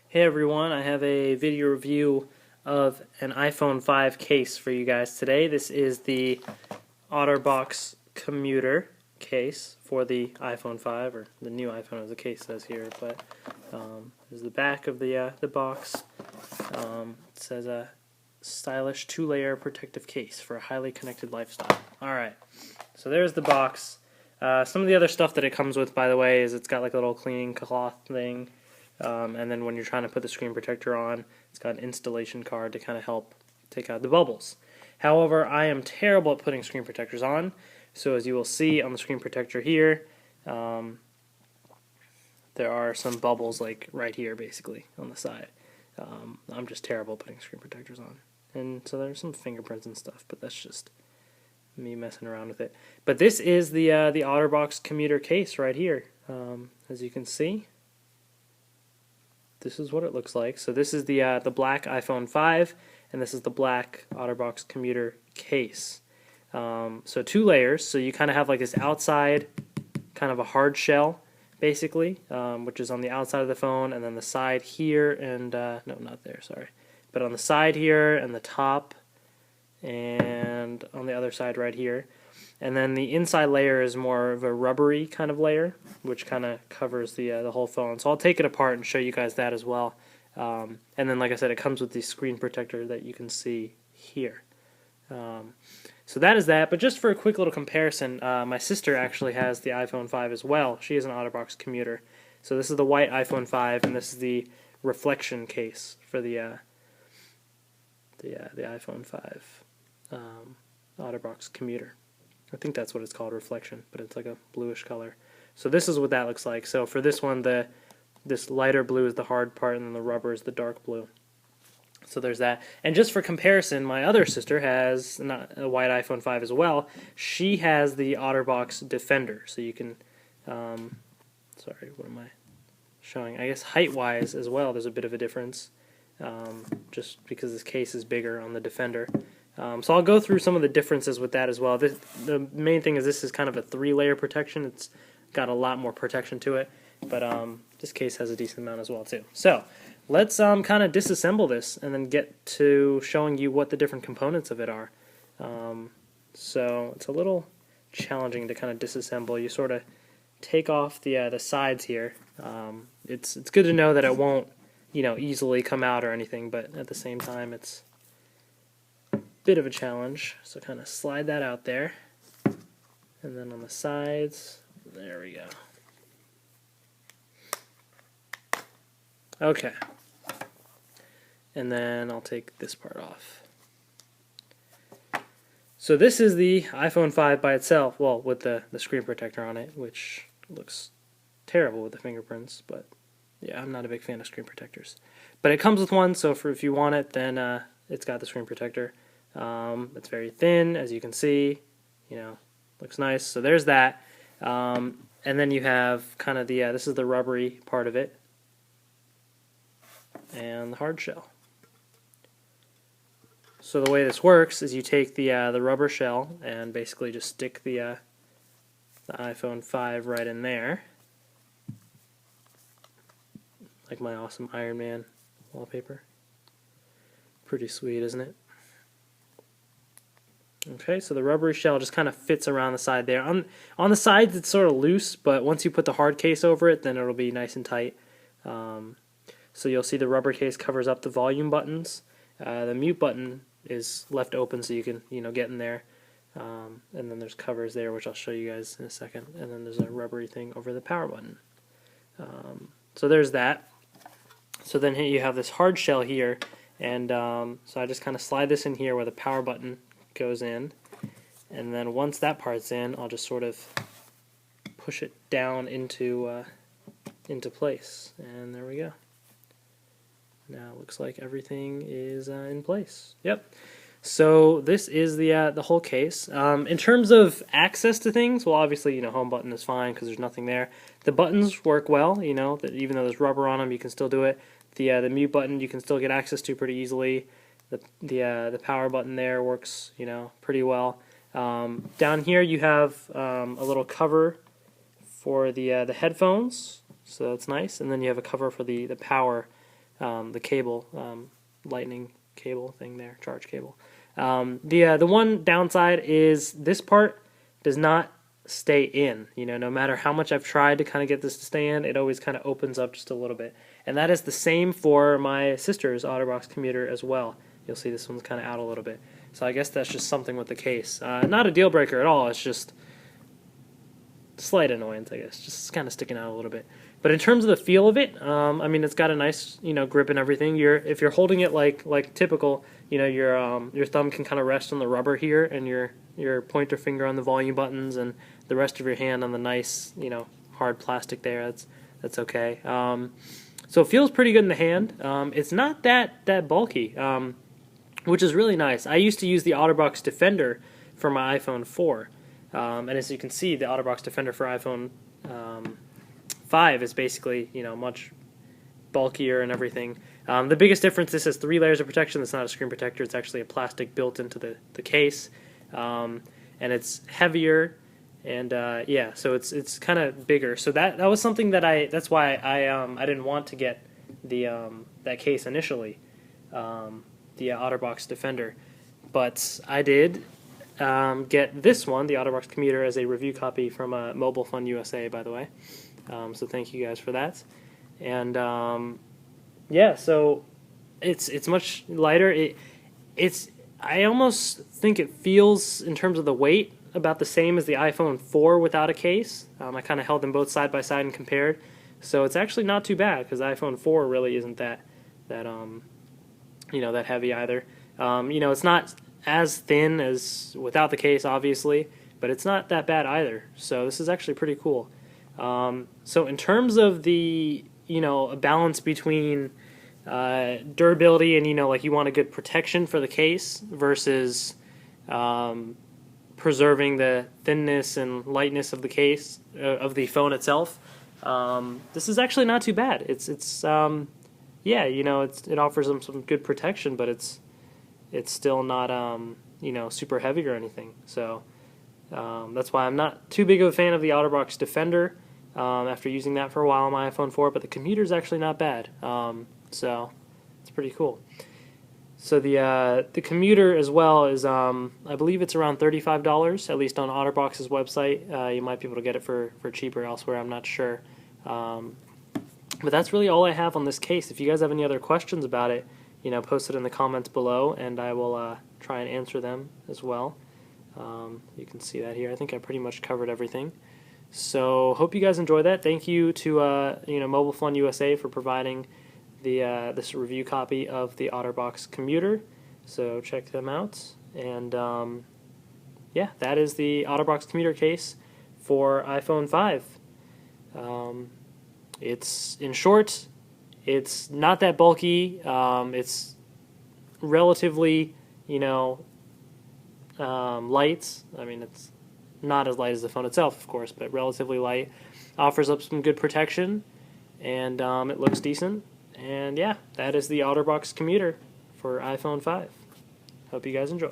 Hey everyone, I have a video review of an iPhone 5 case for you guys today. This is the Otterbox Commuter case for the iPhone 5, or the new iPhone as the case says here, but there's the back of the box. It says a stylish two-layer protective case for a highly connected lifestyle. Alright, so there's the box. Some of the other stuff that it comes with, by the way, is it's got like a little cleaning cloth thing. And then when you're trying to put the screen protector on, it's got an installation card to kind of help take out the bubbles. However, I am terrible at putting screen protectors on, so as you will see on the screen protector here, there are some bubbles like right here basically on the side. I'm just terrible at putting screen protectors on. And so there's some fingerprints and stuff, but that's just me messing around with it. But this is the Otterbox Commuter case right here, as you can see. This is what it looks like. So this is the black iPhone 5, and this is the black Otterbox Commuter case. So two layers. So you kind of have like this outside, kind of a hard shell, basically, which is on the outside of the phone, and then the side here, and no, not there, sorry, but on the side here, and the top, and on the other side right here. And then the inside layer is more of a rubbery kind of layer, which kind of covers the whole phone. So I'll take it apart and show you guys that as well. And then, like I said, it comes with the screen protector that you can see here. So that is that. But just for a quick little comparison, my sister actually has the iPhone 5 as well. She is an Otterbox Commuter. So this is the white iPhone 5, and this is the reflection case for the iPhone 5 Otterbox Commuter. I think that's what it's called, reflection, but it's like a bluish color. So this is what that looks like. So for this one, this lighter blue is the hard part, and then the rubber is the dark blue. So there's that. And just for comparison, my other sister has a white iPhone 5 as well. She has the Otterbox Defender. So you can, sorry, what am I showing? I guess height-wise as well, there's a bit of a difference, just because this case is bigger on the Defender. So I'll go through some of the differences with that as well. The main thing is this is kind of a three-layer protection. It's got a lot more protection to it, but this case has a decent amount as well too. So let's kind of disassemble this and then get to showing you what the different components of it are. So it's a little challenging to kind of disassemble. You sort of take off the sides here. It's good to know that it won't easily come out or anything, but at the same time it's bit of a challenge, so kind of slide that out there, and then on the sides, there we go. Okay, and then I'll take this part off. So this is the iPhone 5 by itself, well, with the screen protector on it, which looks terrible with the fingerprints, but yeah, I'm not a big fan of screen protectors. But it comes with one, so if you want it, then it's got the screen protector. It's very thin, as you can see, looks nice. So there's that. And then you have kind of this is the rubbery part of it, and the hard shell. So the way this works is you take the rubber shell and basically just stick the iPhone 5 right in there, like my awesome Iron Man wallpaper. Pretty sweet, isn't it? Okay, so the rubbery shell just kind of fits around the side there. On the sides it's sort of loose, but once you put the hard case over it, then it'll be nice and tight. So you'll see the rubber case covers up the volume buttons. The mute button is left open so you can get in there. And then there's covers there, which I'll show you guys in a second. And then there's a rubbery thing over the power button. So there's that. So then here you have this hard shell here, and so I just kind of slide this in here where the power button goes in, and then once that part's in, I'll just sort of push it down into place, and there we go. Now it looks like everything is in place. Yep. So this is the whole case. In terms of access to things, well, obviously home button is fine because there's nothing there. The buttons work well. That even though there's rubber on them, you can still do it. The mute button you can still get access to pretty easily. The power button there works pretty well. Down here you have a little cover for the headphones, so that's nice, and then you have a cover for the power the cable, lightning cable thing there, charge cable. The one downside is this part does not stay in. No matter how much I've tried to kind of get this to stay in, it always kind of opens up just a little bit. And that is the same for my sister's Otterbox Commuter as well. You'll see this one's kind of out a little bit. So I guess that's just something with the case. Not a deal breaker at all. It's just slight annoyance, I guess. Just kind of sticking out a little bit. But in terms of the feel of it, I mean, it's got a nice, grip and everything. If you're holding it like typical, your thumb can kind of rest on the rubber here, and your pointer finger on the volume buttons, and the rest of your hand on the nice, hard plastic there. That's okay. So it feels pretty good in the hand. It's not that bulky, which is really nice. I used to use the Otterbox Defender for my iPhone 4, and as you can see, the Otterbox Defender for iPhone 5 is basically, much bulkier and everything. The biggest difference, this has 3 layers of protection. It's not a screen protector. It's actually a plastic built into the case, and it's heavier, and yeah, so it's kind of bigger. So that was something that's why I didn't want to get the that case initially, the Otterbox Defender, but I did get this one, the Otterbox Commuter, as a review copy from Mobile Fun USA, by the way. So thank you guys for that. And yeah, so it's much lighter. I almost think it feels, in terms of the weight, about the same as the iPhone 4 without a case. I kind of held them both side by side and compared. So it's actually not too bad, because the iPhone 4 really isn't that heavy either. It's not as thin as without the case, obviously, but it's not that bad either. So this is actually pretty cool. So in terms of the, a balance between durability and, like you want a good protection for the case versus preserving the thinness and lightness of the case, of the phone itself, this is actually not too bad. Yeah, it offers them some good protection, but it's still not, super heavy or anything. So that's why I'm not too big of a fan of the Otterbox Defender after using that for a while on my iPhone 4, but the commuter is actually not bad. So it's pretty cool. So the commuter as well is, I believe it's around $35, at least on Otterbox's website. You might be able to get it for cheaper elsewhere, I'm not sure. But that's really all I have on this case. If you guys have any other questions about it, post it in the comments below, and I will try and answer them as well. You can see that here. I think I pretty much covered everything. So hope you guys enjoyed that. Thank you to Mobile Fun USA for providing this review copy of the Otterbox Commuter. So check them out. And yeah, that is the Otterbox Commuter case for iPhone 5. It's, in short, it's not that bulky. It's relatively, light. I mean, it's not as light as the phone itself, of course, but relatively light. Offers up some good protection, and it looks decent. And yeah, that is the Otterbox Commuter for iPhone 5. Hope you guys enjoy.